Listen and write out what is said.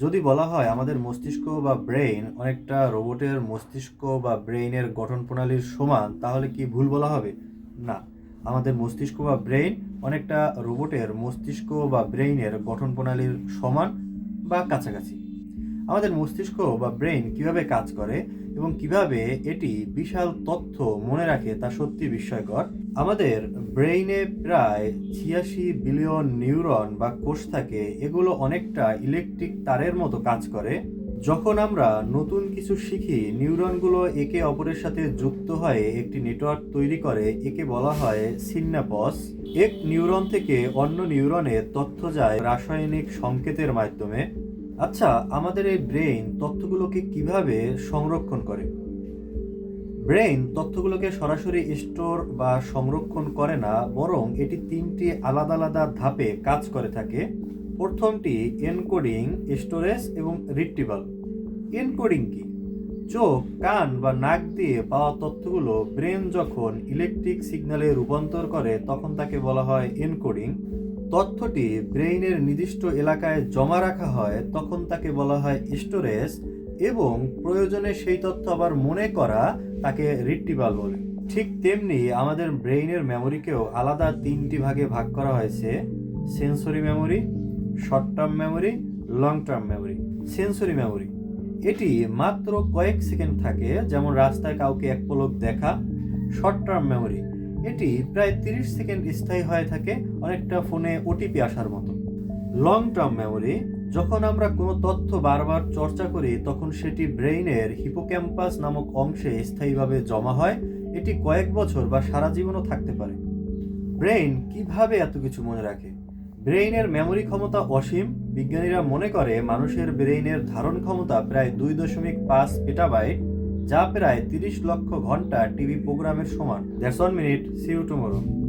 যদি বলা হয় আমাদের মস্তিষ্ক বা ব্রেইন অনেকটা রোবটের মস্তিষ্ক বা ব্রেইনের গঠন প্রণালীর সমান, তাহলে কি ভুল বলা হবে? না, আমাদের মস্তিষ্ক বা ব্রেইন অনেকটা রোবটের মস্তিষ্ক বা ব্রেইনের গঠন প্রণালীর সমান বা কাছাকাছি। আমাদের মস্তিষ্ক বা ব্রেইন কিভাবে কাজ করে এবং কিভাবে এটি বিশাল তথ্য মনে রাখে তা সত্যি বিস্ময়কর। আমাদের ব্রেইনে প্রায় ৮৬ বিলিয়ন নিউরন বা কোষ থাকে। এগুলো অনেকটা ইলেকট্রিক তারের মতো কাজ করে। যখন আমরা নতুন কিছু শিখি, নিউরনগুলো একে অপরের সাথে যুক্ত হয়ে একটি নেটওয়ার্ক তৈরি করে। একে বলা হয় সিন্যাপস। এক নিউরন থেকে অন্য নিউরনে তথ্য যায় রাসায়নিক সংকেতের মাধ্যমে। আচ্ছা, আমাদের এই ব্রেইন তথ্যগুলোকে কিভাবে সংরক্ষণ করে? ব্রেইন তথ্যগুলোকে সরাসরি স্টোর বা সংরক্ষণ করে না, বরং এটি ৩টি আলাদা আলাদা ধাপে কাজ করে থাকে। প্রথমটি এনকোডিং, স্টোরেজ এবং রিট্রিভাল। এনকোডিং কি? চোখ, কান বা নাক দিয়ে পাওয়া তথ্যগুলো ব্রেন যখন ইলেকট্রিক সিগন্যালে রূপান্তর করে তখন তাকে বলা হয় এনকোডিং। তথ্যটি ব্রেইনের নির্দিষ্ট এলাকায় জমা রাখা হয়, তখন তাকে বলা হয় স্টোরেজ। এবং প্রয়োজনে সেই তথ্য আবার মনে করা তাকে রিট্রিভাল বলে। ঠিক তেমনি আমাদের ব্রেইনের মেমোরিকেও আলাদা ৩টি ভাগে ভাগ করা হয়েছে: sensory memory, short term memory, long term memory. Sensory memory এটি মাত্র কয়েক সেকেন্ড থাকে, যেমন রাস্তায় কাউকে এক পলক দেখা। শর্ট টার্ম মেমোরি এটি প্রায় ৩০ সেকেন্ড স্থায়ী হয়ে থাকে, অনেকটা ফোনে ওটিপি আসার মতো। লং টার্ম মেমোরি, যখন আমরা কোনো তথ্য বারবার চর্চা করি তখন সেটি ব্রেইনের হিপোক্যাম্পাস নামক অংশে স্থায়ীভাবে জমা হয়। এটি কয়েক বছর বা সারা জীবনও থাকতে পারে। ব্রেইন কিভাবে এত কিছু মনে রাখে? ব্রেইনের মেমোরি ক্ষমতা অসীম। বিজ্ঞানীরা মনে করে মানুষের ব্রেইনের ধারণ ক্ষমতা প্রায় ২.৫ পেটাবাইট, যা প্রায় ৩০ লক্ষ ঘন্টা টিভি প্রোগ্রামের সমান। That's 1 minute. See you tomorrow.